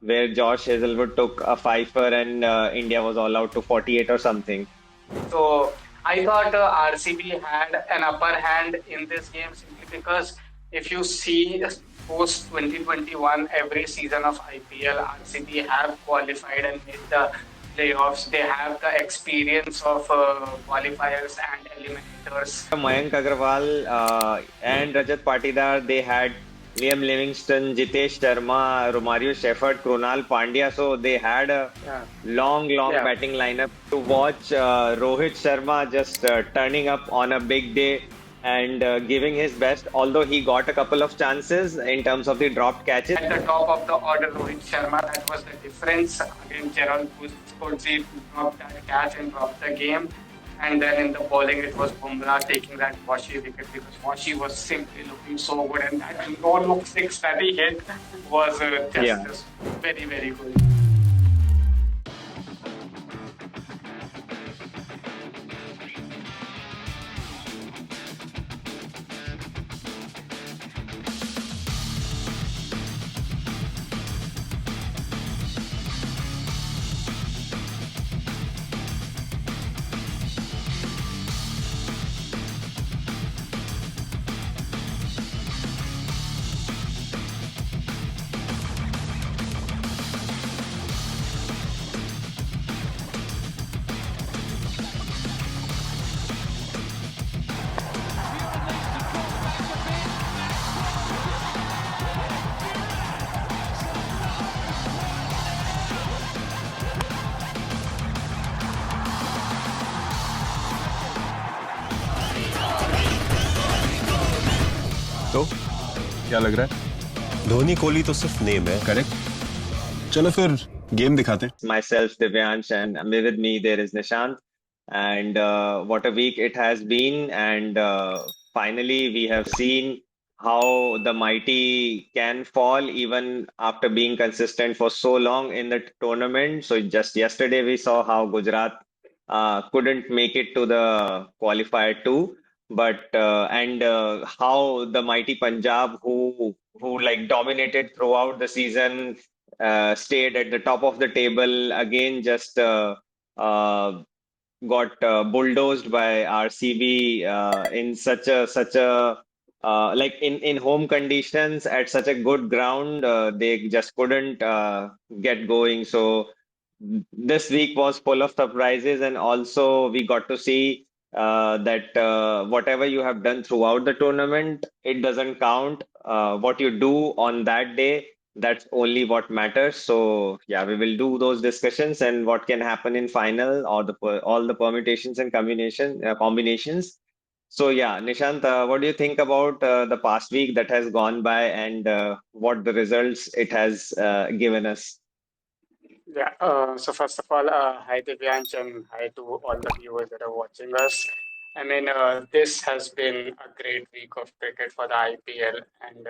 where Josh Hazelwood took a fifer and India was all out to 48 or something. So I thought RCB had an upper hand in this game simply because if you see post 2021, every season of IPL, RCB have qualified and made the playoffs. They have the experience of qualifiers and eliminators. Mayank Agarwal and Rajat Patidar, they had Liam Livingston, Jitesh Sharma, Romario Shepherd, Krunal Pandya. So they had a Yeah, long yeah. batting lineup to watch Rohit Sharma just turning up on a big day and giving his best. Although he got a couple of chances in terms of the dropped catches. At the top of the order, Rohit Sharma, that was the difference against Gerald Coetzee dropped that catch and dropped the game. And then in the bowling, it was Bumrah taking that Washi wicket because Washi was simply looking so good, and that no-look six that he hit was Yeah. just very good. तो क्या लग रहा है? धोनी कोहली तो सिर्फ name है। Correct. चलो फिर गेम दिखाते हैं। Myself, Divyansh, and with me there is Nishant. And what a week it has been. And finally, we have seen how the mighty can fall even after being consistent for so long in the tournament. So just yesterday, we saw how Gujarat couldn't make it to the qualifier two. But and how the mighty Punjab, who like dominated throughout the season, stayed at the top of the table again, just uh, got bulldozed by RCB in such a like in home conditions at such a good ground. They just couldn't get going. So this week was full of surprises, and also we got to see that whatever you have done throughout the tournament, it doesn't count. What you do on that day, that's only what matters. So yeah, we will do those discussions and what can happen in final or all the permutations and combinations. So yeah, Nishant, what do you think about the past week that has gone by and what the results it has given us? Yeah. So first of all, hi Divyansh and hi to all the viewers that are watching us. I mean, this has been a great week of cricket for the IPL, and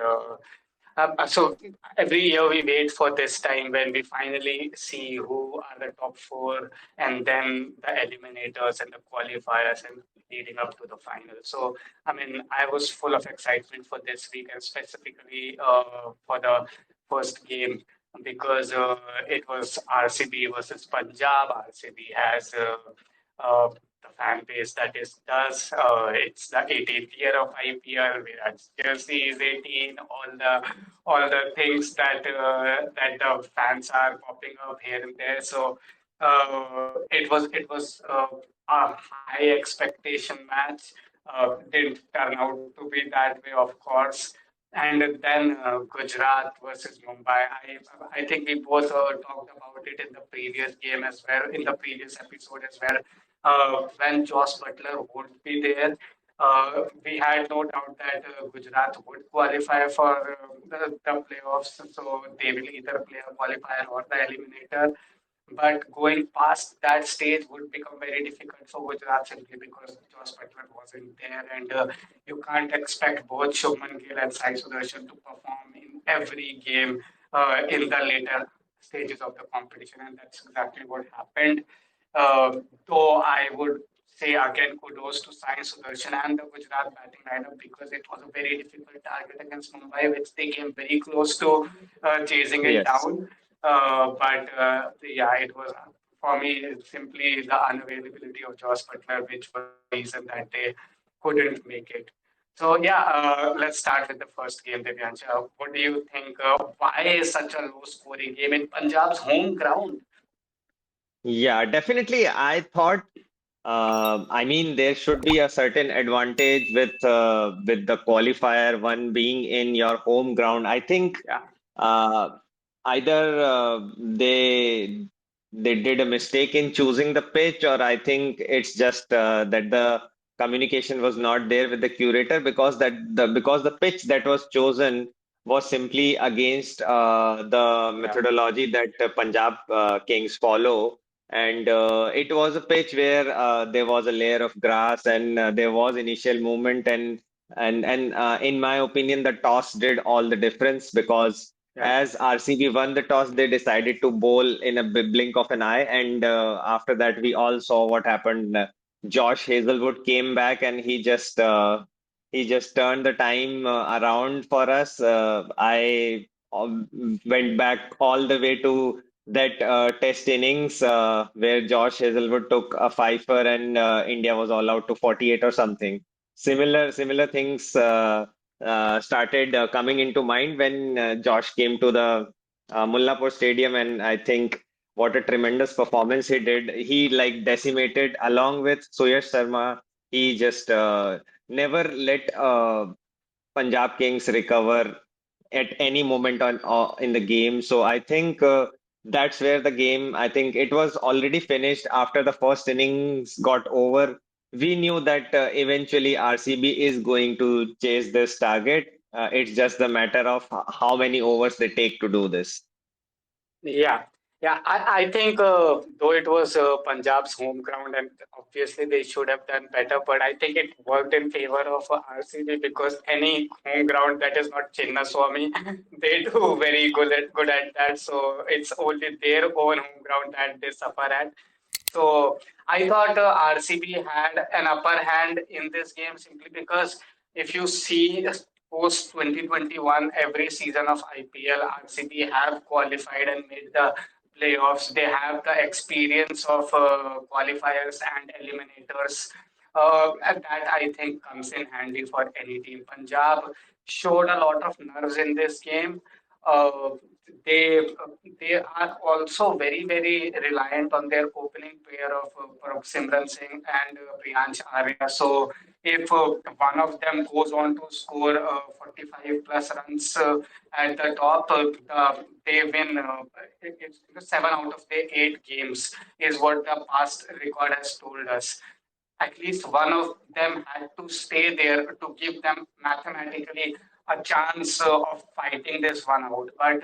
so every year we wait for this time when we finally see who are the top four, and then the eliminators and the qualifiers, and leading up to the final. So I mean, I was full of excitement for this week, and specifically for the first game because it was RCB versus Punjab. RCB has the fan base that is does. It's the 18th year of IPL, whereas Jersey is 18. All the things that that the fans are popping up here and there. So it was a high expectation match. Didn't turn out to be that way, of course. And then Gujarat versus Mumbai. I think we both talked about it in the previous game as well, in the previous episode as well. When Josh Butler would be there, we had no doubt that Gujarat would qualify for the playoffs. So they will either play a qualifier or the eliminator. But going past that stage would become very difficult for Gujarat simply because Josh Butler wasn't there, and you can't expect both Shubman Gill and Sai Sudarshan to perform in every game in the later stages of the competition, and that's exactly what happened. Though I would say again kudos to Sai Sudarshan and the Gujarat batting lineup because it was a very difficult target against Mumbai, which they came very close to chasing it Yes. down. But yeah, it was for me it's simply the unavailability of Josh Butler, which was the reason that they couldn't make it. So yeah, let's start with the first game, Divyansh. What do you think? Why is such a low-scoring game in Punjab's home ground? Yeah, definitely. I thought, I mean, there should be a certain advantage with the qualifier one being in your home ground. I think Yeah, uh, either they did a mistake in choosing the pitch, or I think it's just that the communication was not there with the curator, because the pitch that was chosen was simply against the yeah, methodology that Punjab Kings follow. And it was a pitch where there was a layer of grass, and there was initial movement, and in my opinion, the toss did all the difference, because yeah, as RCB won the toss, they decided to bowl in a blink of an eye, and after that, we all saw what happened. Josh Hazelwood came back, and he just turned the time around for us. I went back all the way to that test innings where Josh Hazelwood took a fifer, and India was all out to 48 or something. Similar things started coming into mind when Josh came to the Mullapur Stadium, and I think what a tremendous performance he did. He like decimated along with Suyash Sharma. He just never let Punjab Kings recover at any moment on in the game. So I think that's where the game. I think it was already finished after the first innings got over. We knew that eventually RCB is going to chase this target. It's just the matter of how many overs they take to do this. yeah. Yeah, I think though it was Punjab's home ground and obviously they should have done better, but I think it worked in favor of RCB because any home ground that is not Chinnaswamy, they do very good at that. So it's only their own home ground that they suffer at. So I thought RCB had an upper hand in this game simply because if you see post 2021, every season of IPL, RCB have qualified and made the playoffs. They have the experience of qualifiers and eliminators. And that I think comes in handy for any team. Punjab showed a lot of nerves in this game. Uh, they they are also very reliant on their opening pair of Simran Singh and Priyansh Arya. So if one of them goes on to score 45 plus runs at the top, they win. It's 7 out of the 8 games is what the past record has told us. At least one of them had to stay there to give them mathematically a chance of fighting this one out. But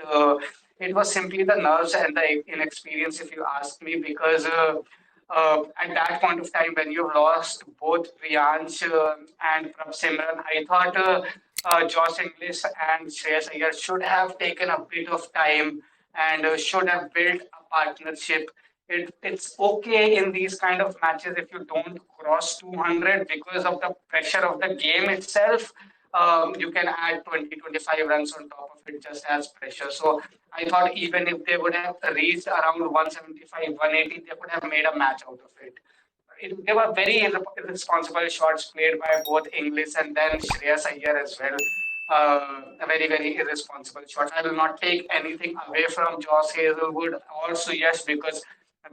it was simply the nerves and the inexperience, if you ask me, because at that point of time, when you lost both Priyansh and Simran, I thought Josh English and Shreyas Iyer should have taken a bit of time and should have built a partnership. It's okay in these kind of matches if you don't cross 200 because of the pressure of the game itself. You can add 20-25 runs on top of it just as pressure. So I thought even if they would have reached around 175, 180, they could have made a match out of it. They were very irresponsible shots played by both English and then Shreyas Iyer as well. Very irresponsible shots. I will not take anything away from Josh Hazelwood or Suyash because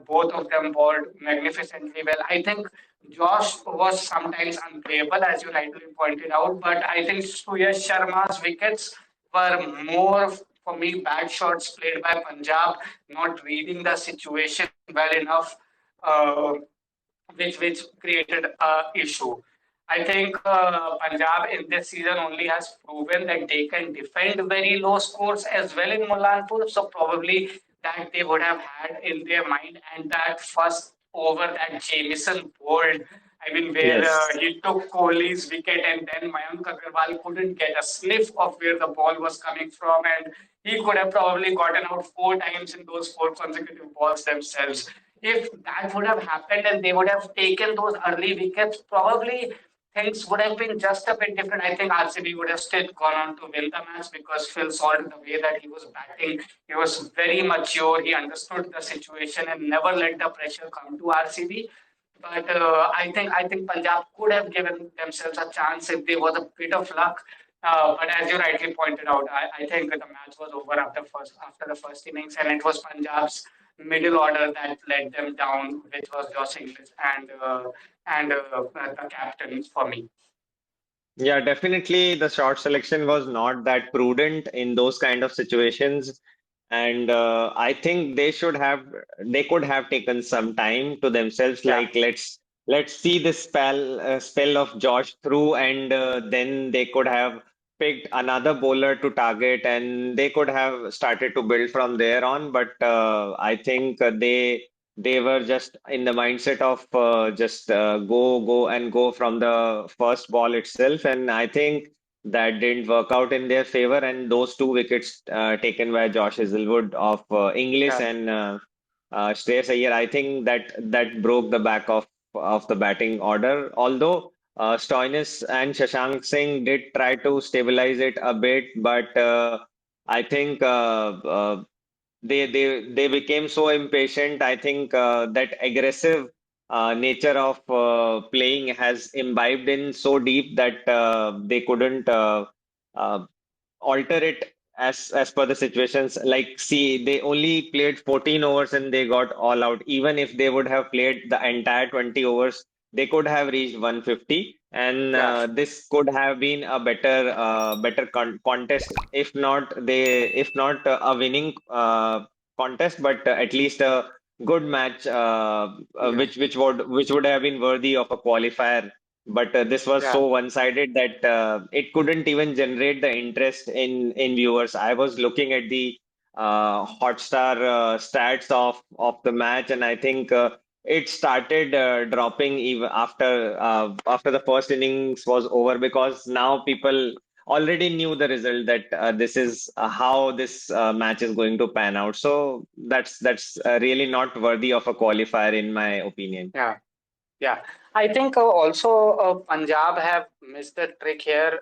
both of them bowled magnificently well. I think Josh was sometimes unplayable, as you rightly pointed out, but I think Suyash Sharma's wickets were more, for me, bad shots played by Punjab, not reading the situation well enough. Which created a issue. I think Punjab in this season only has proven that they can defend very low scores as well in Mullanpur. So probably that they would have had in their mind, and that first over that Jamieson bowled. I mean, where Yes. he took Kohli's wicket and then Mayank Agarwal couldn't get a sniff of where the ball was coming from, and he could have probably gotten out 4 times in those 4 consecutive balls themselves. If that would have happened and they would have taken those early wickets, probably things would have been just a bit different. I think RCB would have still gone on to win the match because Phil Salt, the way that he was batting, he was very mature. He understood the situation and never let the pressure come to RCB. But I think Punjab could have given themselves a chance if there was a bit of luck. But as you rightly pointed out, I think the match was over after the first innings, and it was Punjab's middle order that let them down, which was Josh Inglis and the captain for me. Yeah, definitely the shot selection was not that prudent in those kind of situations. And I think they could have taken some time to themselves, Yeah, like let's see this spell of Josh through, and then they could have picked another bowler to target, and they could have started to build from there on. But I think they were just in the mindset of just go from the first ball itself, and I think that didn't work out in their favor. And those two wickets taken by Josh Hazelwood of Inglis yeah, and Shreyas Iyer, I think that broke the back of the batting order. Although Stoinis and Shashank Singh did try to stabilize it a bit, but I think they became so impatient. I think that aggressive nature of playing has imbibed in so deep that they couldn't uh, alter it as per the situations. Like, see, they only played 14 overs and they got all out. Even if they would have played the entire 20 overs, they could have reached 150, and yeah, this could have been a better contest. If not a winning contest, but at least a good match, yeah, which would have been worthy of a qualifier. But this was yeah, so one-sided that it couldn't even generate the interest in viewers. I was looking at the Hotstar stats of the match, and I think it started dropping even after the first innings was over, because now people already knew the result, that this is how this match is going to pan out. So that's really not worthy of a qualifier, in my opinion. yeah. Yeah, I think also Punjab have missed the trick here.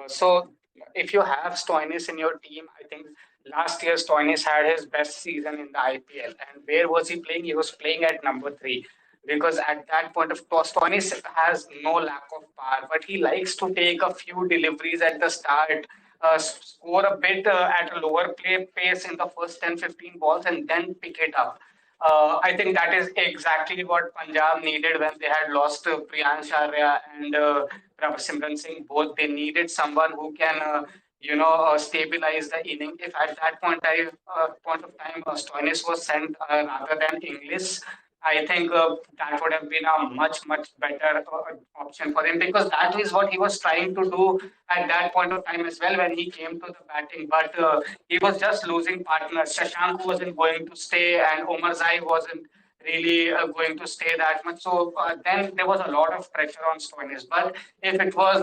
So if you have Stoinis in your team, I think last year Stoinis had his best season in the IPL. And where was he playing? He was playing at number three, because at that point of Stoinis has no lack of power, but he likes to take a few deliveries at the start, score a bit at a lower play pace in the first 10, 15 balls, and then pick it up. I think that is exactly what Punjab needed when they had lost Priyansh Arya and Simran Singh. Both they needed someone who can, stabilize the inning. If at that point of time, Stoinis was sent rather than English, I think that would have been a much better option for him, because that is what he was trying to do at that point of time as well when he came to the batting. But he was just losing partners. Shashank wasn't going to stay, and Omar Zai wasn't really going to stay that much. So then there was a lot of pressure on Stoinis. But if it was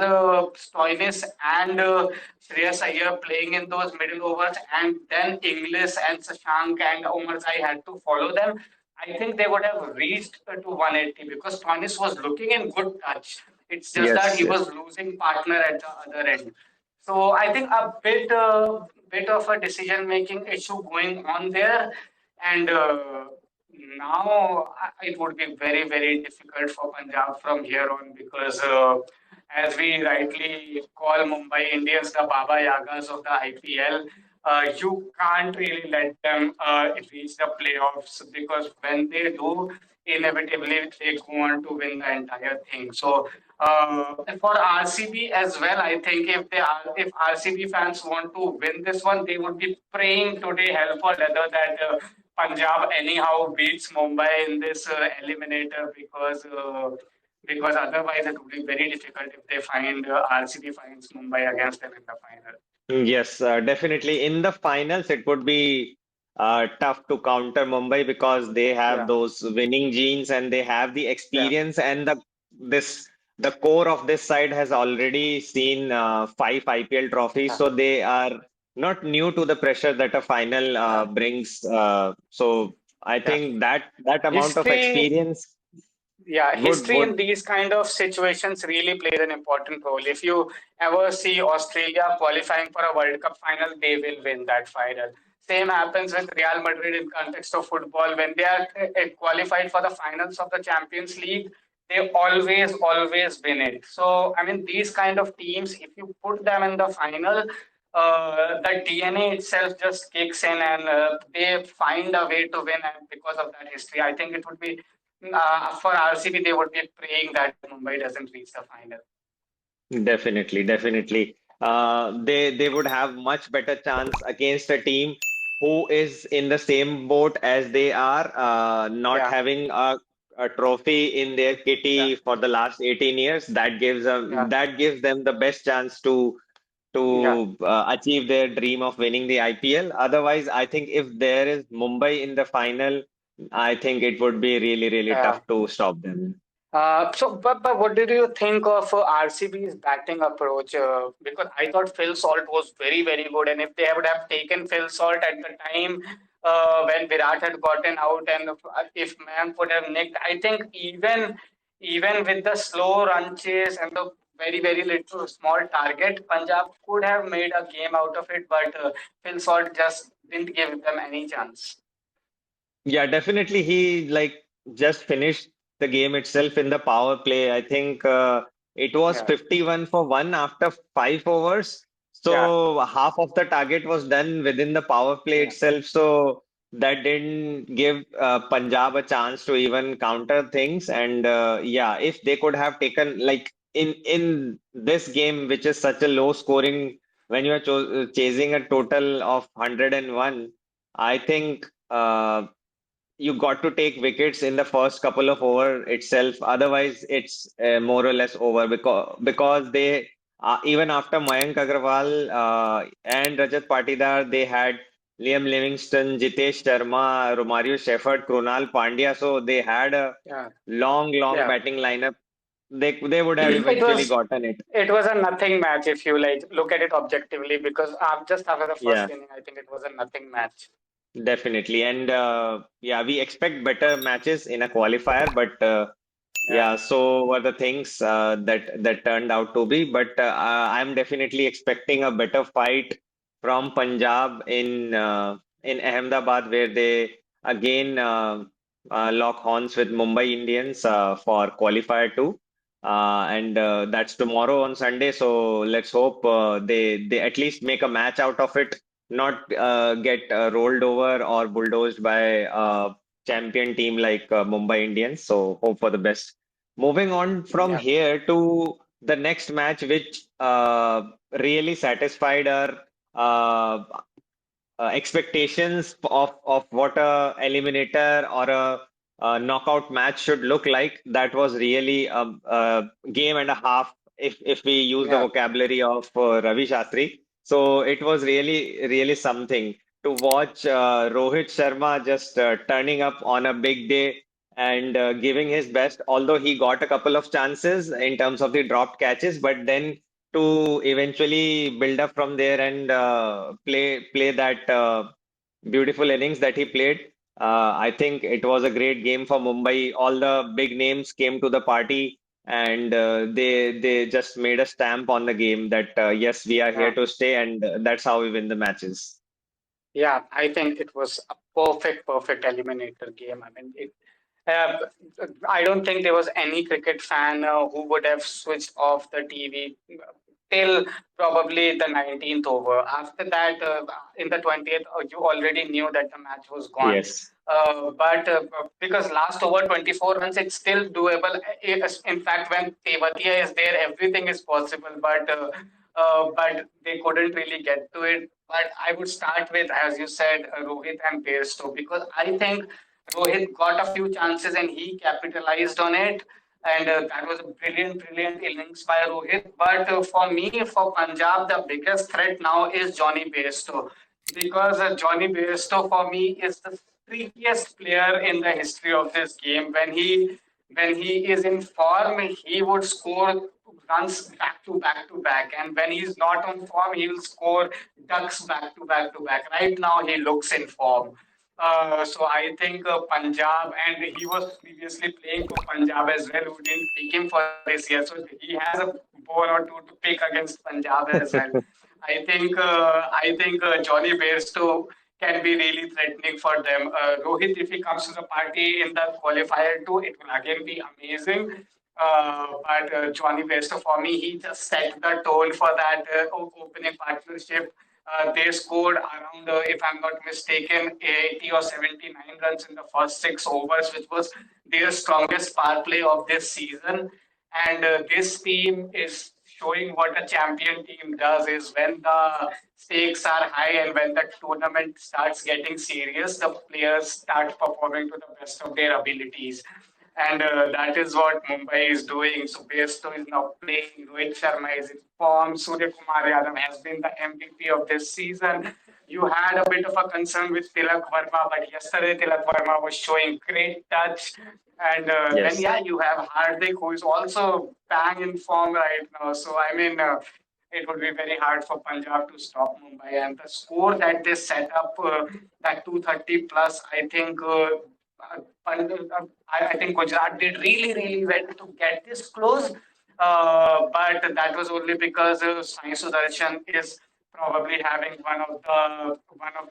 Stoinis and Shreyas Iyer playing in those middle overs, and then Inglis and Shashank and Omar Zai had to follow them, I think they would have reached to 180, because Tonis was looking in good touch. It's just that Yes, he yes. was losing partner at the other end. So I think a bit of a decision making issue going on there, and now it would be very difficult for Punjab from here on, because as we rightly call Mumbai Indians the Baba Yagas of the IPL, you can't really let them reach the playoffs, because when they do, inevitably they go on to win the entire thing. So for RCB as well, I think if RCB fans want to win this one, they would be praying today, hell for leather, that Punjab anyhow beats Mumbai in this eliminator, because otherwise it would be very difficult if they find RCB finds Mumbai against them in the final. Yes, definitely. In the finals, it would be tough to counter Mumbai, because they have Yeah, those winning genes and they have the yeah, experience, and this the core of this side has already seen five IPL trophies, yeah, so they are not new to the pressure that a final yeah, brings. So I yeah. think that amount of History, experience. Yeah, history Would in these kind of situations really plays an important role. If you ever see Australia qualifying for a World Cup final, they will win that final. Same happens with Real Madrid in context of football. When they are qualified for the finals of the Champions League, they always win it. So, I mean, these kind of teams, if you put them in the final, the DNA itself just kicks in and they find a way to win. And because of that history, I think it would be for RCB, they would be praying that Mumbai doesn't reach the final. definitely, definitely. They would have much better chance against a team who is in the same boat as they are, not Yeah, having a trophy in their yeah, kitty for the last 18 years. yeah, That gives them the best chance yeah, to achieve their dream of winning the IPL. Otherwise, I think if there is Mumbai in the final, I think it would be really, really yeah. tough to stop them. But what did you think of RCB's batting approach? Because I thought Phil Salt was very good, and if they would have taken Phil Salt at the time when Virat had gotten out, and if Mayank would have nicked, I think even with the slow run chase and the very little small target, Punjab could have made a game out of it, but Phil Salt just didn't give them any chance. Yeah, definitely. He like just finished the game itself in the power play. I think it was Yeah, 51 for 1 after 5 overs. yeah, So half of the target was done within the power play yeah, itself. So that didn't give Punjab a chance to even counter things. And yeah, if they could have taken like in this game, which is such a low scoring, when you are chasing a total of 101, I think. You got to take wickets in the first couple of over itself. Otherwise, it's more or less over because they even after Mayank Agarwal and Rajat Patidar, they had Liam Livingston, Jitesh Sharma, Romario Shepherd, Krunal Pandya. So they had a yeah, long yeah. batting lineup. They would have It eventually was gotten it. it was a nothing match if you like look at it objectively because just after the first Yeah. inning, I think it was a nothing match. Definitely. And yeah, we expect better matches in a qualifier, but Yeah, yeah, so were the things that turned out to be. But I'm definitely expecting a better fight from Punjab in Ahmedabad, where they again lock horns with Mumbai Indians for qualifier two. And that's tomorrow on Sunday. So let's hope they at least make a match out of it, not get rolled over or bulldozed by a champion team like Mumbai Indians. So hope for the best. Moving on from yeah, here to the next match, which really satisfied our uh, expectations of what a eliminator or a knockout match should look like. That was really a game and a half, if we use the yeah, vocabulary of Ravi Shastri. So it was really something to watch Rohit Sharma just turning up on a big day and giving his best. Although he got a couple of chances in terms of the dropped catches, but then to eventually build up from there and play that beautiful innings that he played. I think it was a great game for Mumbai. All the big names came to the party, and they just made a stamp on the game that yes, we are here yeah, to stay, and that's how we win the matches. yeah. I think it was a perfect eliminator game. I mean, uh, I don't think there was any cricket fan who would have switched off the TV till probably the 19th over. After that, in the 20th, you already knew that the match was gone. Yes, But because last over 24 runs, it's still doable. In fact, when Tewatia is there, everything is possible. But they couldn't really get to it. But I would start with, as you said, Rohit and Bairstow, because I think Rohit got a few chances and he capitalized on it. And that was a brilliant innings by Rohit. But for me, for Punjab, the biggest threat now is Johnny Bairstow. Because Johnny Bairstow, for me, is the freakiest player in the history of this game. When he is in form, he would score runs back to back, and when he's not on form, he will score ducks back to back to back. Right now, he looks in form. So I think Punjab, and he was previously playing for Punjab as well, who didn't pick him for this year. So he has a ball or two to pick against Punjab as well. I think Johnny Bairstow can be really threatening for them. Rohit, if he comes to the party in the qualifier too, it will again be amazing. But Johnny Bairstow, for me, he just set the tone for that opening partnership. They scored around, if I'm not mistaken, 80 or 79 runs in the first 6 overs, which was their strongest power play of this season. And this team is showing what a champion team does is when the stakes are high and when the tournament starts getting serious, the players start performing to the best of their abilities. And that is what Mumbai is doing. So Bairstow is now playing. Rohit Sharma is in form. Surya Kumar Yadav has been the MVP of this season. You had a bit of a concern with Tilak Verma, but yesterday Tilak Verma was showing great touch. And then, Yes. yeah, you have Hardik, who is also bang in form right now. So, I mean, it would be very hard for Punjab to stop Mumbai. And the score that they set up, that 230 plus, I think Gujarat did really, really well to get this close. But that was only because Sai Sudarshan is probably having one of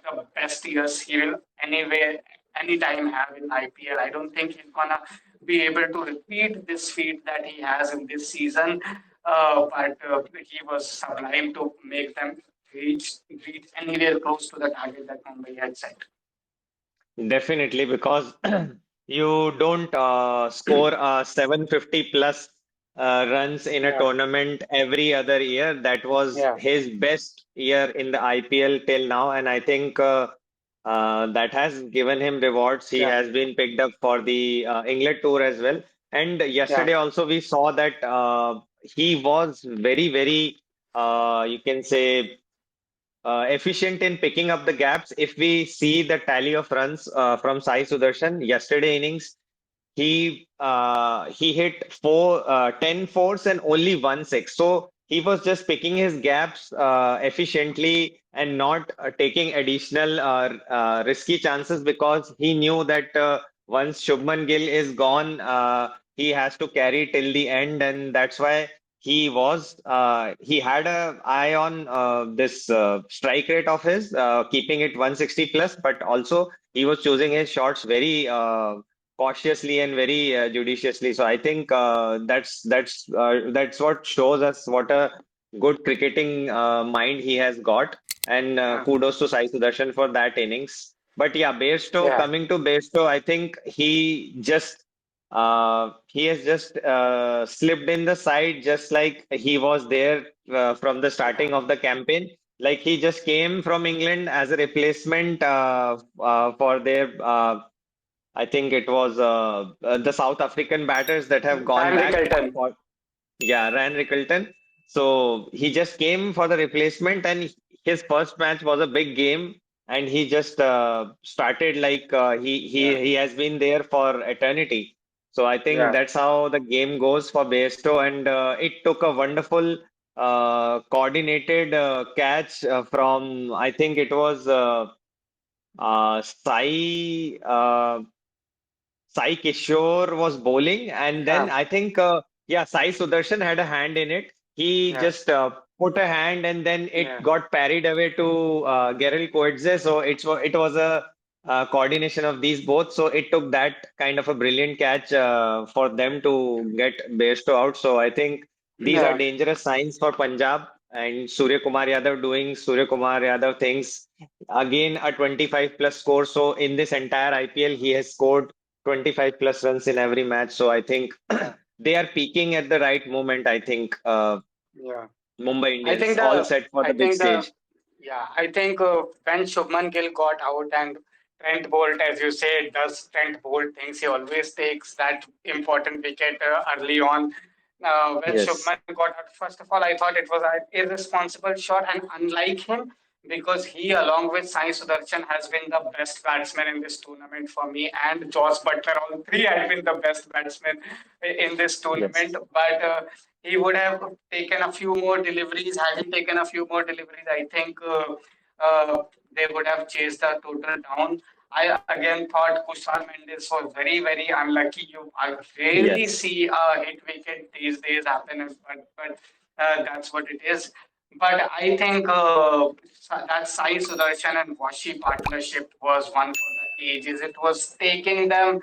the best years he will anyway anytime have in IPL. I don't think he's gonna be able to repeat this feat that he has in this season. But he was sublime to make them reach anywhere close to the target that Mumbai had set. Definitely, because you don't score 750 plus runs in a Yeah, tournament every other year. That was yeah, his best year in the IPL till now, and I think that has given him rewards. He yeah, has been picked up for the England tour as well. And yeah, yesterday also we saw that he was very, very, you can say, efficient in picking up the gaps. If we see the tally of runs from Sai Sudarshan yesterday innings, he hit 10 fours and only one six. So he was just picking his gaps efficiently and not taking additional risky chances because he knew that once Shubman Gill is gone, he has to carry till the end, and that's why he had a eye on this strike rate of his, keeping it 160 plus, but also he was choosing his shots very cautiously and very judiciously. So I think that's what shows us what a good cricketing mind he has got, and yeah, kudos to Sai Sudarshan for that innings. But yeah, Bairstow, yeah, coming to Bairstow, I think he has just slipped in the side, just like he was there from the yeah, starting of the campaign. Like he just came from England as a replacement for their I think it was the South African batters that have gone Dan back Rickelton. for, yeah, Ryan Rickelton. So he just came for the replacement, and his first match was a big game, and he just started like Yeah, he has been there for eternity. So I think yeah, that's how the game goes for Bairstow, and it took a wonderful coordinated catch from I think it was Sai. Sai Kishore was bowling, and then yeah, I think, yeah, Sai Sudarshan had a hand in it. He yeah, just put a hand, and then it yeah, got parried away to Gerald Coetzee. So it was a coordination of these both. So it took that kind of a brilliant catch for them to get Bairstow out. So I think these are yeah, dangerous signs for Punjab, and Surya Kumar Yadav doing Surya Kumar Yadav things. Again, a 25 plus score. So in this entire IPL, he has scored 25 plus runs in every match. So I think yeah, they are peaking at the right moment. I think yeah. Mumbai I Indians think all the set for I the big think the stage. yeah I think when Shubman Gill got out and Trent Bolt, as you say, does Trent Bolt things. He always takes that important wicket early on. When Yes. Shubman got out, first of all, I thought it was an irresponsible shot, and unlike him, because he, along with Sai Sudarshan, has been the best batsman in this tournament for me, and Josh Butler, all three have been the best batsmen in this Yes. tournament. But he would have taken a few more deliveries. Had he taken a few more deliveries, I think they would have chased the total down. I again thought Kushal Mendes was very, very unlucky. I rarely Yes. see a hit wicket these days happen, but that's what it is. But I think that Sai Sudarshan and Washi partnership was one for the ages. It was taking them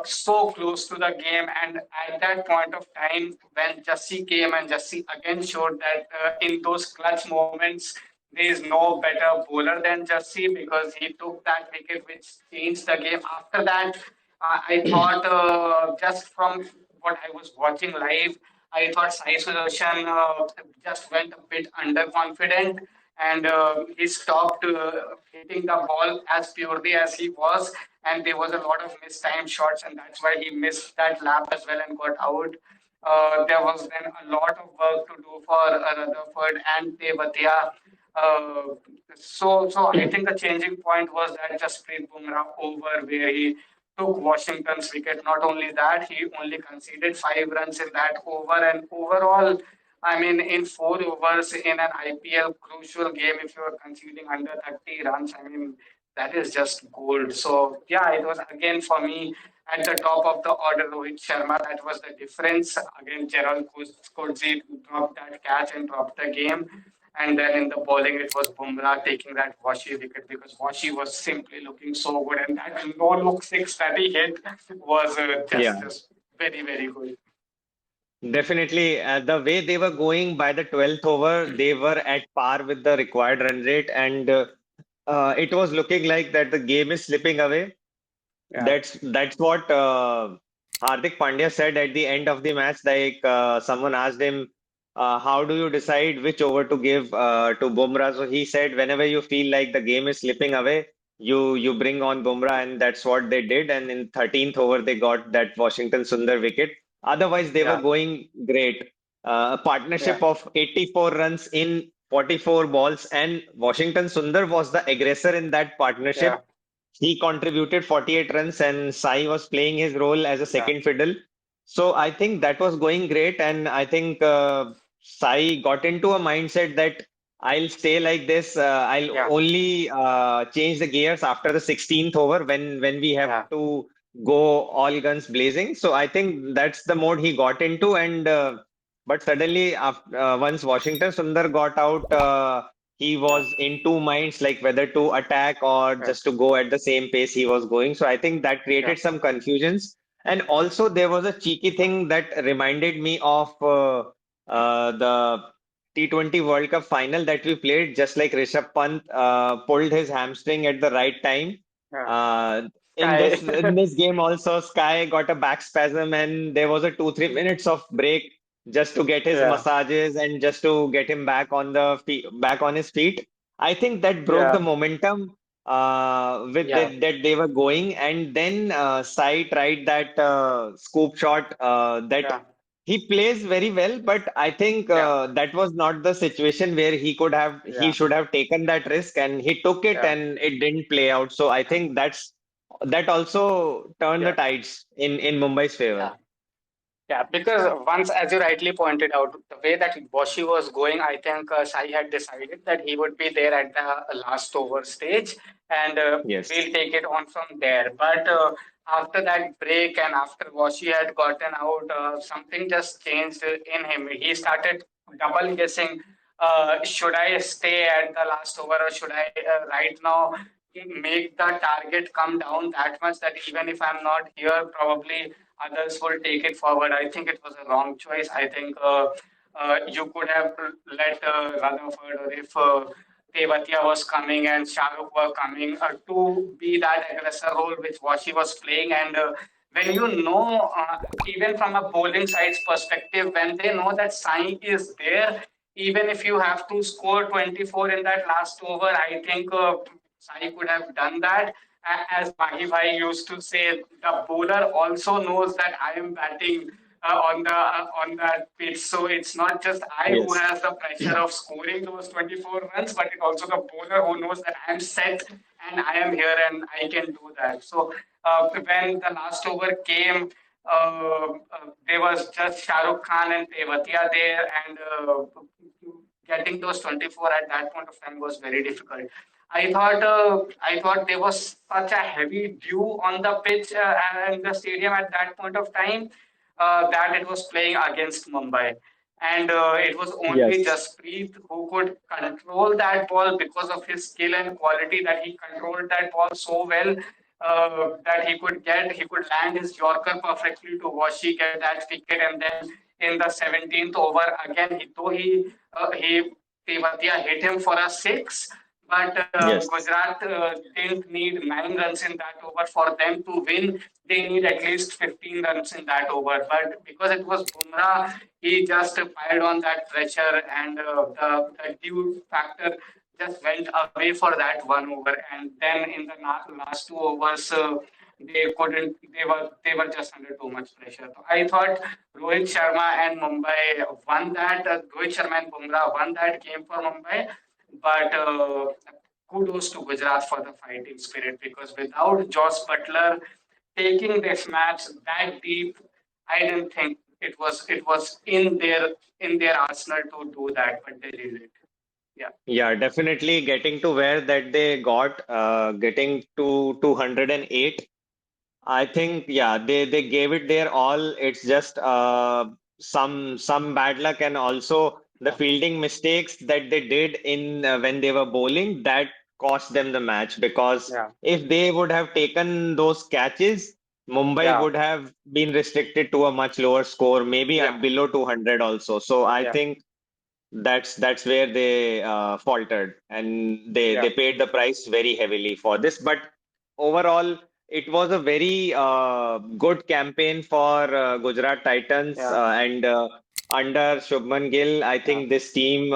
so close to the game. And at that point of time, when Jassi came and Jassi again showed that in those clutch moments, there is no better bowler than Jassi because he took that wicket which changed the game. After that, I thought just from what I was watching live, I thought Sai Sudarshan just went a bit underconfident and he stopped hitting the ball as purely as he was. And there was a lot of mistimed shots, and that's why he missed that lap as well and got out. There was then a lot of work to do for Rutherford and Tewatia. Uh, so I think the changing point was that Jasprit Bumrah over where he took Washington's wicket. Not only that, he only conceded 5 runs in that over. And overall, I mean, in 4 overs in an IPL crucial game, if you are conceding under 30 runs, I mean, that is just gold. So, yeah, it was again for me at the top of the order, Rohit Sharma. That was the difference. Again, Gerald Coetzee dropped that catch and dropped the game. And then in the bowling, it was Bumrah taking that Washi wicket because Washi was simply looking so good. And that no-look six that he hit was Yeah. just very, very good. Definitely. The way they were going by the 12th over, they were at par with the required run rate, and it was looking like that the game is slipping away. Yeah, That's what Hardik Pandya said at the end of the match. Like someone asked him, "How do you decide which over to give to Bumrah?" So he said, "Whenever you feel like the game is slipping away, you bring on Bumrah," and that's what they did. And in 13th over, they got that Washington Sundar wicket. Otherwise, they were yeah, going great. A yeah, partnership of 84 runs in 44 balls, and Washington Sundar was the aggressor in that partnership. yeah, He contributed 48 runs, and Sai was playing his role as a yeah, second fiddle. So I think that was going great, and I think Sai got into a mindset that I'll stay like this. I'll yeah, only change the gears after the 16th over when we have yeah, to go all guns blazing. So I think that's the mode he got into, and but suddenly, after, once Washington Sundar got out. He yeah, was in two minds, like whether to attack or yeah, just to go at the same pace he was going. So I think that yeah, created some confusions. And also there was a cheeky thing that reminded me of the T20 World Cup final that we played, just like Rishabh Pant pulled his hamstring at the right time. yeah. Uh, Sky. in this game also, Sky got a back spasm, and there was a 2-3 minutes of break just to get his Yeah, massages and just to get him back on back on his feet. I think that broke the yeah, momentum yeah, that they were going, and then Sai tried that scoop shot that yeah, he plays very well, but I think yeah, that was not the situation where he yeah, should have taken that risk, and he took it yeah, and it didn't play out. So I yeah, think that also turned the yeah, tides in Mumbai's favor. yeah. Yeah, because once, as you rightly pointed out, the way that Boshi was going, I think Sai had decided that he would be there at the last over stage and Yes. we'll take it on from there. But after that break and after Boshi had gotten out, something just changed in him. He started double guessing, should I stay at the last over or should I right now make the target come down that much that even if I'm not here, probably others will take it forward. I think it was a wrong choice. I think you could have let Rutherford or if Tewatia was coming and Shahrukh were coming to be that aggressor role which Washi was playing. And when you know, even from a bowling side's perspective, when they know that Sai is there, even if you have to score 24 in that last over, I think Sai could have done that. As Mahi Bhai used to say, the bowler also knows that I am batting on that pitch. So it's not just I who Yes. has the pressure of scoring those 24 runs, but it's also the bowler who knows that I am set and I am here and I can do that. So when the last over came, there was just Shah Rukh Khan and Tewatia there, and getting those 24 at that point of time was very difficult. I thought there was such a heavy dew on the pitch and the stadium at that point of time that it was playing against Mumbai. And it was only Yes. Jasprit who could control that ball because of his skill and quality that he controlled that ball so well that he could land his Yorker perfectly to Washi, get that wicket, and then in the 17th over again, he Tewatia hit him for a six, but Yes. Gujarat didn't need 9 runs in that over for them to win. They need at least 15 runs in that over. But because it was Bumrah, he just piled on that pressure, and the due factor just went away for that one over. And then in the last 2 overs, they couldn't. They were just under too much pressure. So I thought Rohit Sharma and Mumbai won that. Rohit Sharma and Bumrah won that game for Mumbai, but kudos to Gujarat for the fighting spirit because without Josh Butler taking this match that deep, I didn't think it was in their arsenal to do that, but they did it. Yeah, Yeah, definitely getting to where that they got, getting to 208. I think, yeah, they gave it their all. It's just some bad luck and also the yeah, fielding mistakes that they did in when they were bowling that cost them the match because yeah, if they would have taken those catches, Mumbai yeah, would have been restricted to a much lower score, maybe yeah, below 200 also. So I yeah, think that's where they faltered and yeah, they paid the price very heavily for this. But overall, it was a very good campaign for Gujarat Titans yeah, and under Shubman Gill, I yeah, think this team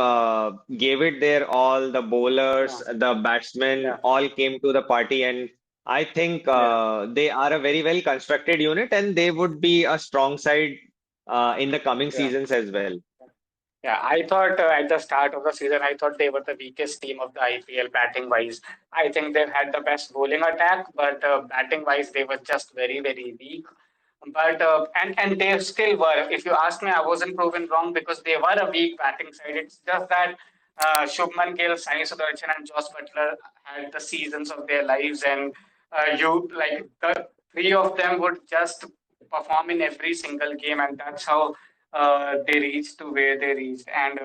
gave it their all. The bowlers, yeah, the batsmen, yeah, all came to the party, and I think yeah, they are a very well constructed unit, and they would be a strong side in the coming yeah. seasons as well. Yeah, I thought at the start of the season, I thought they were the weakest team of the IPL batting wise. I think they've had the best bowling attack, but batting wise, they were just very, very weak. But and they still were. If you ask me, I wasn't proven wrong because they were a weak batting side. It's just that Shubman Gill, Sai Sudarshan, and Josh Butler had the seasons of their lives, and you like the three of them would just perform in every single game, and that's how they reached to where they reached. And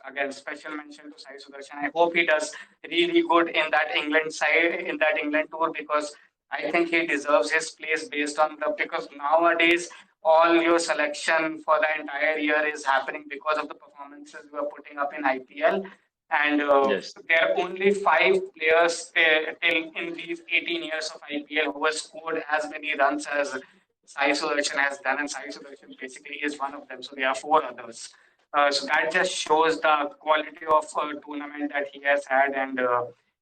again, special mention to Sai Sudarshan. I hope he does really good in that England side, in that England tour, because I think he deserves his place based on the because nowadays all your selection for the entire year is happening because of the performances you are putting up in IPL. And Yes. there are only 5 players till in these 18 years of IPL who have scored as many runs as Sai Sudarshan has done, and Sai Sudarshan basically is one of them. So there are 4 others. So that just shows the quality of tournament that he has had, and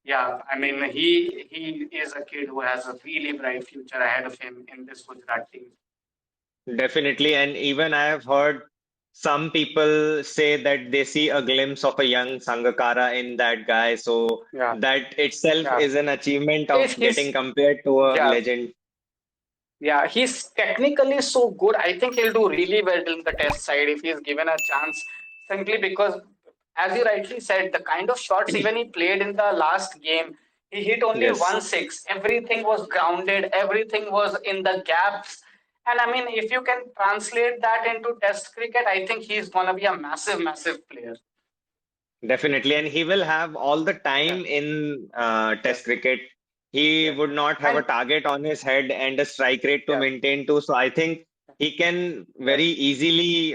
yeah, I mean he is a kid who has a really bright future ahead of him in this Gujarat team. Definitely, and even I have heard some people say that they see a glimpse of a young Sangakkara in that guy. So Yeah, that itself yeah. is an achievement of getting He's compared to a yeah, legend. yeah. He's technically so good. I think he'll do really well in the test side if he's given a chance. Simply because, as you rightly said, the kind of shots even he played in the last game, he hit only Yes, 1 6. Everything was grounded. Everything was in the gaps. And I mean, if you can translate that into test cricket, I think he's gonna be a massive, massive player. definitely. And he will have all the Yeah, time in yeah, Test cricket. He yeah. would not have a And target on his head and a strike rate to yeah, maintain too. So I think he can yeah, very easily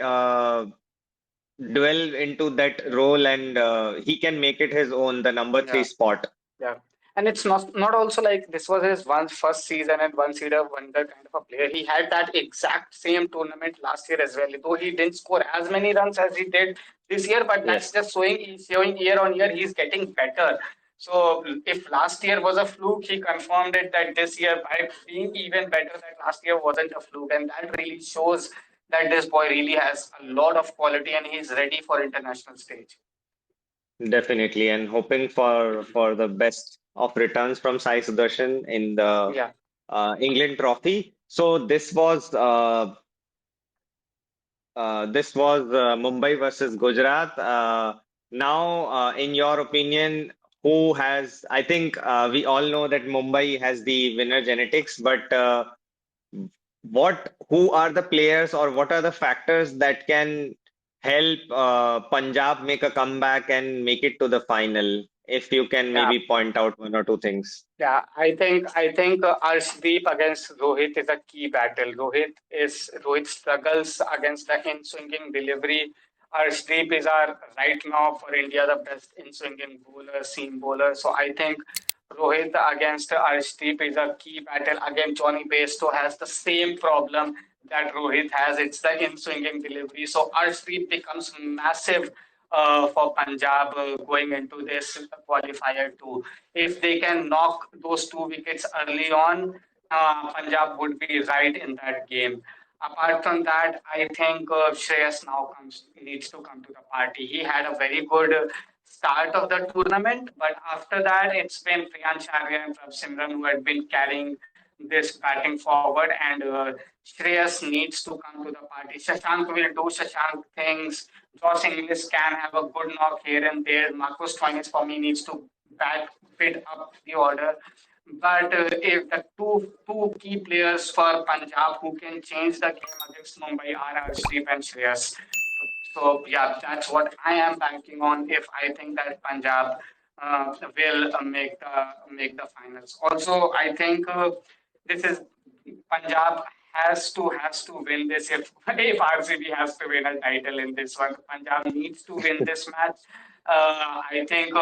dwell into that role and he can make it his own, the number three yeah. spot. Yeah, and it's not also like this was his one first season and one seeder wonder kind of a player. He had that exact same tournament last year as well. Though he didn't score as many runs as he did this year, but that's Yes, just showing year on year he's getting better. So if last year was a fluke, he confirmed it that this year by being even better that last year wasn't a fluke, and that really shows that this boy really has a lot of quality and he's ready for international stage. definitely. And hoping for the best of returns from Sai Sudarshan in the Yeah, England Trophy. So this was Mumbai versus Gujarat. Now, in your opinion, who has, I think we all know that Mumbai has the winner genetics, but who are the players or what are the factors that can help Punjab make a comeback and make it to the final? If you can Yeah, maybe point out one or two things. yeah. I think Arshdeep against Rohit is a key battle. Rohit struggles against the in-swinging delivery. Arshdeep is our right now for India the best in-swinging bowler, seam bowler. So I think Rohit against Arshdeep is a key battle. Again, Johnny Bairstow has the same problem that Rohit has. It's the in-swinging delivery. So Arshdeep becomes massive for Punjab going into this qualifier too. If they can knock those 2 wickets early on, Punjab would be right in that game. Apart from that, I think Shreyas now needs to come to the party. He had a very good start of the tournament, but after that, it's been Priyansh Arya and Prav Simran who had been carrying this batting forward, and Shreyas needs to come to the party. Shashank will do Shashank things. Josh Inglis can have a good knock here and there. Marcus Stoinis for me needs to bat fit up the order. But if the two key players for Punjab who can change the game against Mumbai are Arshdeep and Shreyas. So yeah, that's what I am banking on if I think that Punjab will make the finals. Also, I think this is Punjab has to win this if RCB has to win a title in this one. Punjab needs to win this match. I think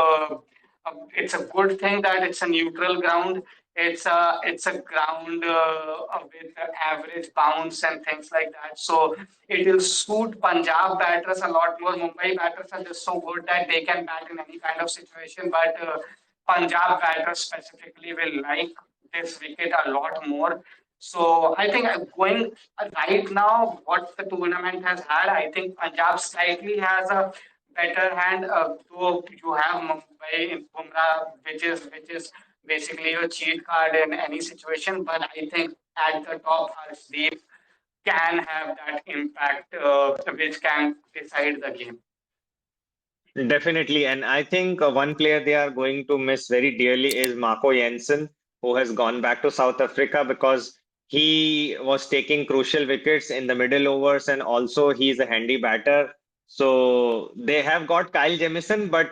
it's a good thing that it's a neutral ground. It's a ground with average bounce and things like that. So it will suit Punjab batters a lot more. Mumbai batters are just so good that they can bat in any kind of situation, but Punjab batters specifically will like this wicket a lot more. So I think going right now, what the tournament has had, I think Punjab slightly has a better hand. Though you have Mumbai in Bumrah, which is basically your cheat card in any situation. But I think at the top, Harshdeep can have that impact, which can decide the game. Definitely. And I think one player they are going to miss very dearly is Marco Jansen, who has gone back to South Africa because he was taking crucial wickets in the middle overs and also he's a handy batter. So they have got Kyle Jamieson, but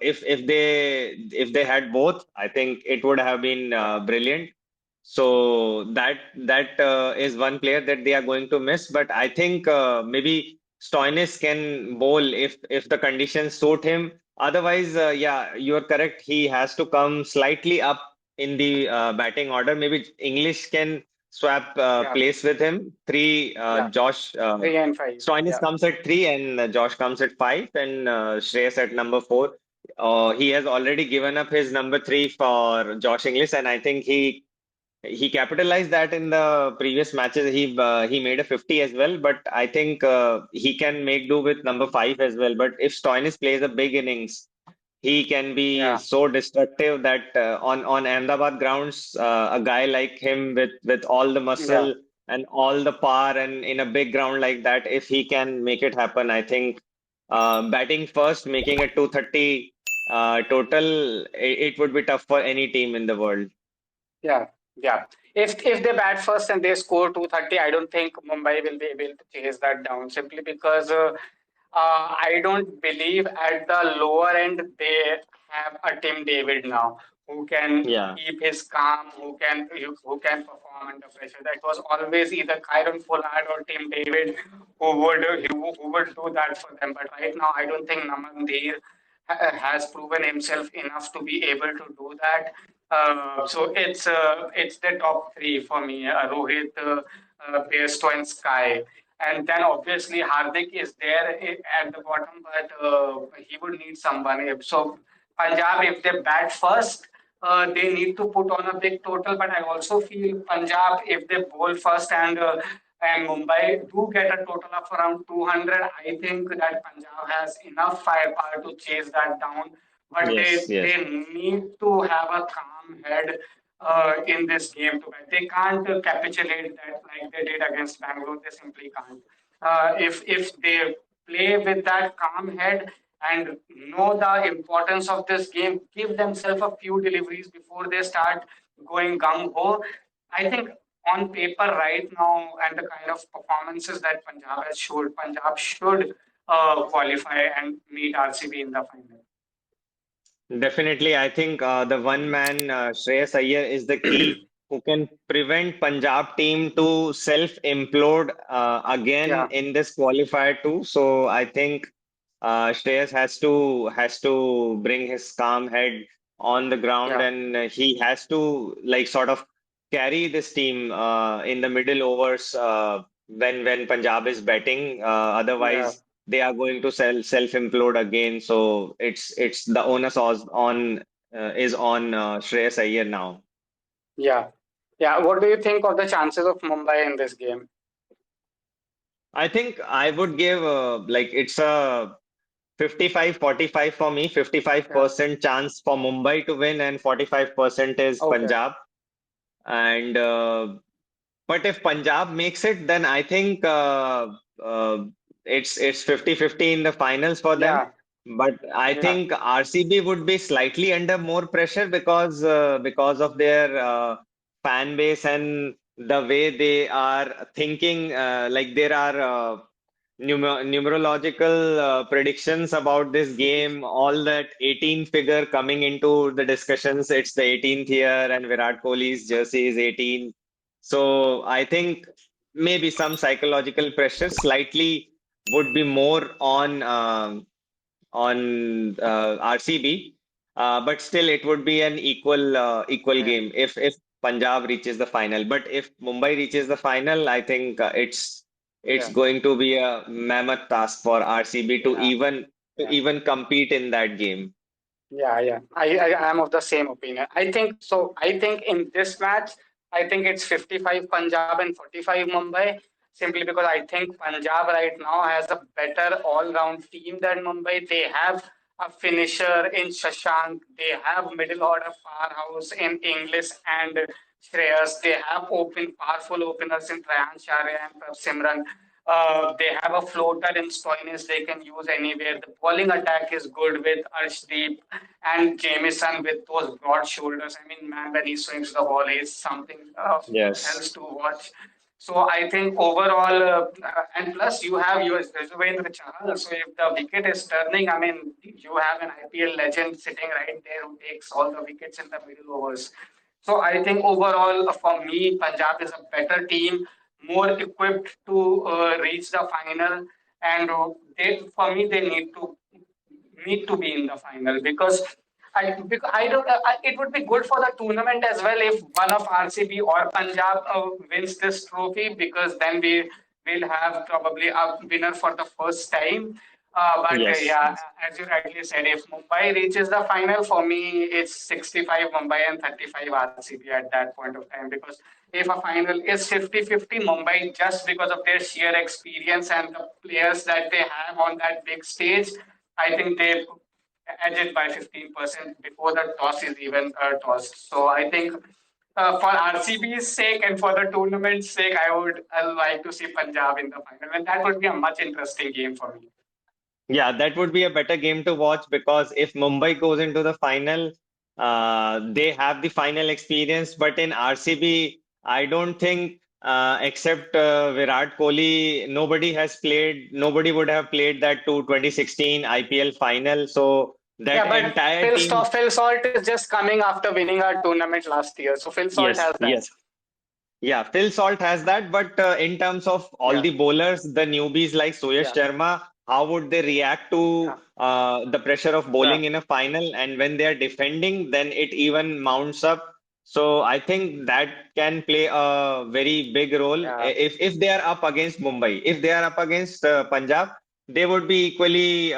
if they had both, I think it would have been Yeah, brilliant. So that is one player that they are going to miss. But I think maybe Stoinis can bowl if the conditions suit him. Otherwise, yeah, you are correct. He has to come slightly up in the batting order. Maybe English can swap yeah, place with him. Three, yeah. Josh Three and five. Stoinis Yeah, comes at three, and Josh comes at five, and Shreyas at number four. He has already given up his number three for Josh Inglis, and I think he capitalized that in the previous matches. He made a 50 as well, but I think he can make do with number five as well. But if Stoinis plays a big innings, he can be yeah, so destructive that on Ahmedabad grounds, a guy like him with all the yeah. muscle and all the power and in a big ground like that, if he can make it happen, I think batting first, making it 230 total, it would be tough for any team in the world. Yeah, yeah. If they bat first and they score 230, I don't think Mumbai will be able to chase that down simply because I don't believe at the lower end they have a Tim David now who can Yeah. keep his calm, who can perform under pressure. That was always either Kyron Pollard or Tim David who would do that for them. But right now, I don't think Naman Dheer has proven himself enough to be able to do that. So it's the top three for me: Rohit, Bairstow, and Sky. And then obviously Hardik is there at the bottom, but he would need someone. So Punjab, if they bat first, they need to put on a big total. But I also feel Punjab, if they bowl first and Mumbai do get a total of around 200, I think that Punjab has enough firepower to chase that down. But Yes. they Yes. need to have a calm head in this game to win. They can't capitulate that like they did against Bangalore. They simply can't. If they play with that calm head and know the importance of this game, give themselves a few deliveries before they start going gung ho. I think on paper right now and the kind of performances that Punjab has showed, Punjab should qualify and meet RCB in the final. Definitely, I think the one man Shreyas Iyer is the key who can prevent Punjab team to self-implode again Yeah, in this qualifier too. So I think Shreyas has to bring his calm head on the ground, yeah, and he has to like sort of carry this team in the middle overs when Punjab is betting. yeah, Otherwise they are going to self implode again. So it's the onus on is on Shreyas Iyer now. yeah, yeah. What do you think of the chances of Mumbai in this game? I think I would give like it's a 55-45 for me. Yeah. 55% chance for Mumbai to win and 45% is Okay. Punjab. And but if Punjab makes it, then I think it's 50-50 in the finals for them. Yeah. But I Yeah. think RCB would be slightly under more pressure because of their fan base and the way they are thinking. Like there are numerological predictions about this game, all that 18 figure coming into the discussions. It's the 18th year, and Virat Kohli's jersey is 18. So I think maybe some psychological pressure slightly would be more on RCB, but still it would be an equal Yeah. game if Punjab reaches the final. But if Mumbai reaches the final, I think it's Yeah. going to be a mammoth task for RCB to Yeah. Yeah. even compete in that game. Yeah, yeah. I am of the same opinion. I think so. I think in this match, I think it's 55 Punjab and 45 Mumbai, simply because I think Punjab right now has a better all-round team than Mumbai. They have a finisher in Shashank. They have middle order powerhouse in English and Shreyas. They have powerful openers in Trayan Sharia and Simran. They have a floater in Stoinis they can use anywhere. The bowling attack is good with Arshdeep and Jamieson with those broad shoulders. I mean, man, when he swings the ball, he's something Yes. else to watch. So I think overall, and plus you have your Yuzvendra Chahal. So if the wicket is turning, I mean, you have an IPL legend sitting right there who takes all the wickets in the middle overs. So I think overall, for me, Punjab is a better team, more equipped to reach the final, and for me, they need to be in the final because I don't. It would be good for the tournament as well if one of RCB or Punjab wins this trophy because then we will have probably a winner for the first time. But Yes. yeah, as you rightly said, if Mumbai reaches the final, for me, it's 65 Mumbai and 35 RCB at that point of time. Because if a final is 50-50, Mumbai, just because of their sheer experience and the players that they have on that big stage, I think they edge it by 15% before the toss is even tossed. So I think for RCB's sake and for the tournament's sake, I like to see Punjab in the final, and that would be a much interesting game for me. Yeah, that would be a better game to watch because if Mumbai goes into the final, they have the final experience. But in RCB, I don't think, except Virat Kohli, nobody would have played that to 2016 IPL final. So that Yeah, but entire team, Phil Salt is just coming after winning our tournament last year, so Phil Salt yes, has that. yes. Yeah, Phil Salt has that, but in terms of all Yeah, the bowlers, the newbies like Suyash yeah, Sharma, how would they react yeah, to the pressure of yeah, bowling in a final? And when they are defending, then it even mounts up. So I think that can play a very big role yeah, if they are up against Mumbai. If they are up against Punjab, they would be equally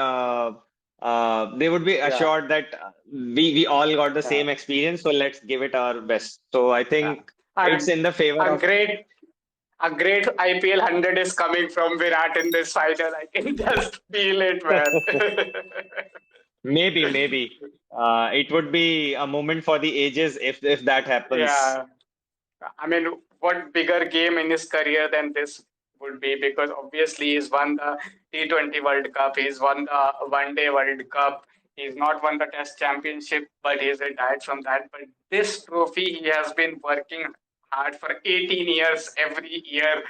they would be yeah, assured that we all got the yeah, same experience, so let's give it our best. So I yeah. think it's A, in the favor a of great A great IPL 100 is coming from Virat in this final. I can just feel it, man. maybe. It would be a moment for the ages if that happens. Yeah. I mean, what bigger game in his career than this? would be, because obviously he's won the T20 World Cup, he's won the One Day World Cup, he's not won the Test Championship, but he's retired from that. But this trophy, he has been working hard for 18 years every year,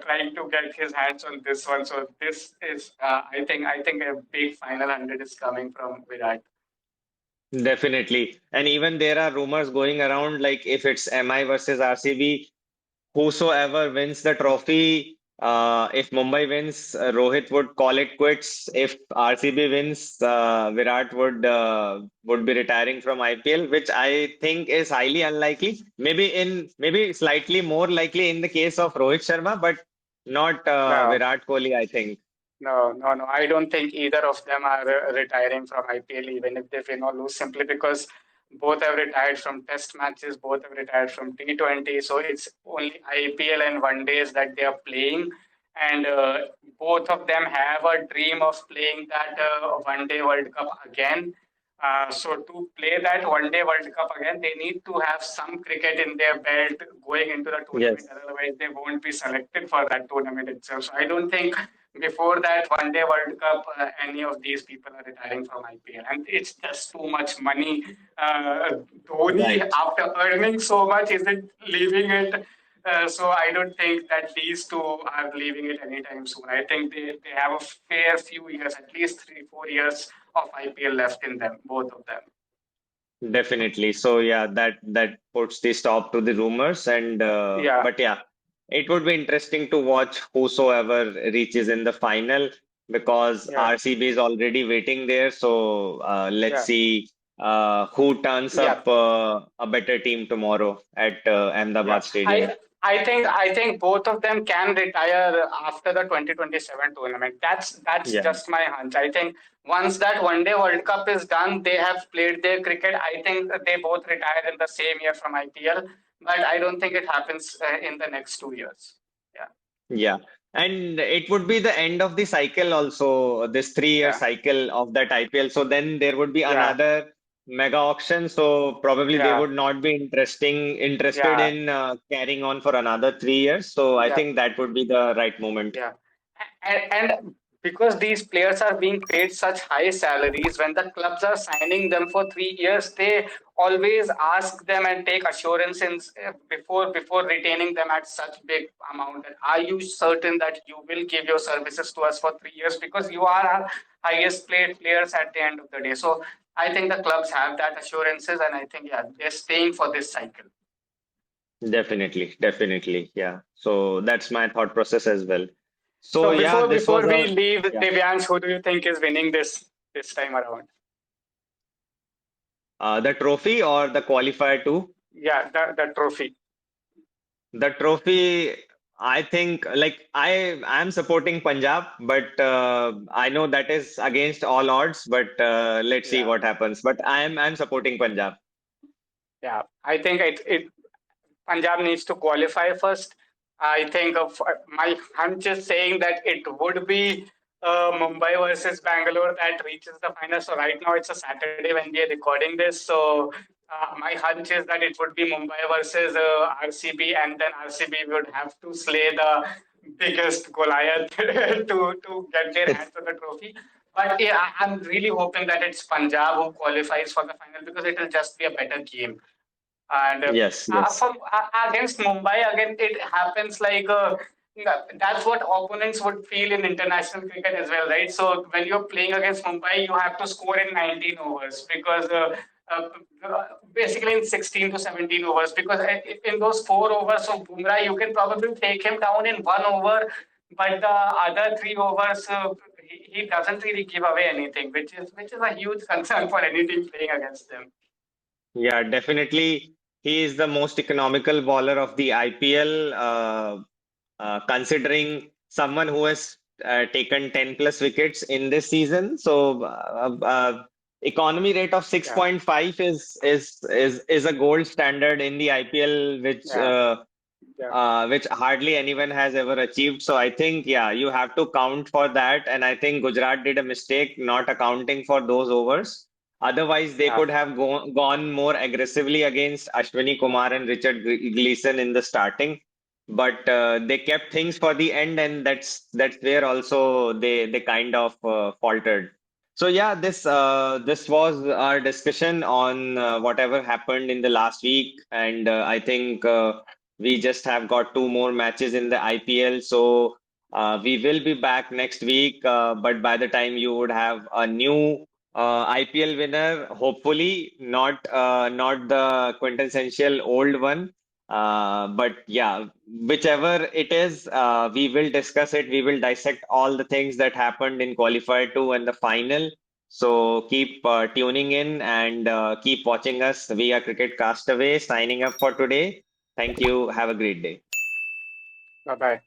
trying to get his hands on this one. So this is, I think a big final 100 is coming from Virat. Definitely. And even there are rumors going around like if it's MI versus RCB, whosoever wins the trophy, if Mumbai wins, Rohit would call it quits. If RCB wins, Virat would be retiring from IPL, which I think is highly unlikely. Maybe slightly more likely in the case of Rohit Sharma, but not No. Virat Kohli, I think. No. I don't think either of them are retiring from IPL, even if they win or lose, simply because both have retired from Test matches, both have retired from T20. So it's only IPL and one days that they are playing. And both of them have a dream of playing that One Day World Cup again. So to play that One Day World Cup again, they need to have some cricket in their belt going into the tournament. Yes. Otherwise, they won't be selected for that tournament itself. So I don't think before that One Day World Cup, any of these people are retiring from IPL, and it's just too much money. Dhoni, Right. after earning so much, isn't leaving it. So I don't think that these two are leaving it anytime soon. I think they have a fair few years, at least 3 4 years of IPL left in them, both of them. Definitely. So yeah, that puts the stop to the rumors, and Yeah, but yeah, it would be interesting to watch whosoever reaches in the final because yeah, RCB is already waiting there. So let's yeah, see who turns yeah. up a better team tomorrow at Yeah, Ahmedabad Stadium. I think both of them can retire after the 2027 tournament. That's Yeah. just my hunch. I think once that One Day World Cup is done, they have played their cricket. I think they both retire in the same year from IPL, but I don't think it happens in the next 2 years. Yeah, Yeah, and it would be the end of the cycle also, this 3 year yeah, cycle of that IPL. So then there would be yeah, another mega auction. So probably they yeah, would not be interested yeah, in carrying on for another 3 years. So I yeah. think that would be the right moment. Yeah. And because these players are being paid such high salaries, when the clubs are signing them for 3 years, they always ask them and take assurance before retaining them at such big amount. And are you certain that you will give your services to us for 3 years? Because you are our highest paid players at the end of the day. So I think the clubs have that assurances, and I think yeah, they're staying for this cycle. Definitely, definitely. Yeah. So that's my thought process as well. So So yeah, this before was we a leave, yeah. Divyansh, who do you think is winning this time around? The trophy or the qualifier too? Yeah, the trophy. The trophy, I think, like I'm supporting Punjab, but I know that is against all odds. But let's see Yeah, what happens. But I'm supporting Punjab. yeah. I think it Punjab needs to qualify first. I think of my hunch is saying that it would be Mumbai versus Bangalore that reaches the final. So right now it's a Saturday when we are recording this. So my hunch is that it would be Mumbai versus RCB, and then RCB would have to slay the biggest Goliath to get their hands on the trophy. But yeah, I'm really hoping that it's Punjab who qualifies for the final because it will just be a better game. And Yes, yes, against Mumbai, again, it happens like that's what opponents would feel in international cricket as well, right? So when you're playing against Mumbai, you have to score in 19 overs because basically in 16 to 17 overs because in those 4 overs of Bumrah, you can probably take him down in 1 over, but the other 3 overs. He doesn't really give away anything, which is a huge concern for any team playing against them. yeah, definitely. He is the most economical bowler of the IPL. Considering someone who has taken 10 plus wickets in this season. So economy rate of Yeah, 6.5 is a gold standard in the IPL, yeah, yeah. which hardly anyone has ever achieved. So I think, yeah, you have to count for that. And I think Gujarat did a mistake not accounting for those overs. Otherwise, they Yeah, could have gone more aggressively against Ashwini Kumar and Richard Gleeson in the starting. but they kept things for the end, and that's where also they kind of faltered. So yeah, this was our discussion on whatever happened in the last week, and I think we just have got two more matches in the IPL. So we will be back next week, but by the time you would have a new IPL winner, hopefully not the quintessential old one. But yeah, whichever it is, we will discuss it. We will dissect all the things that happened in qualifier two and the final. So keep tuning in and keep watching us. We are Cricket Castaway signing up for today. Thank you. Have a great day. Bye bye.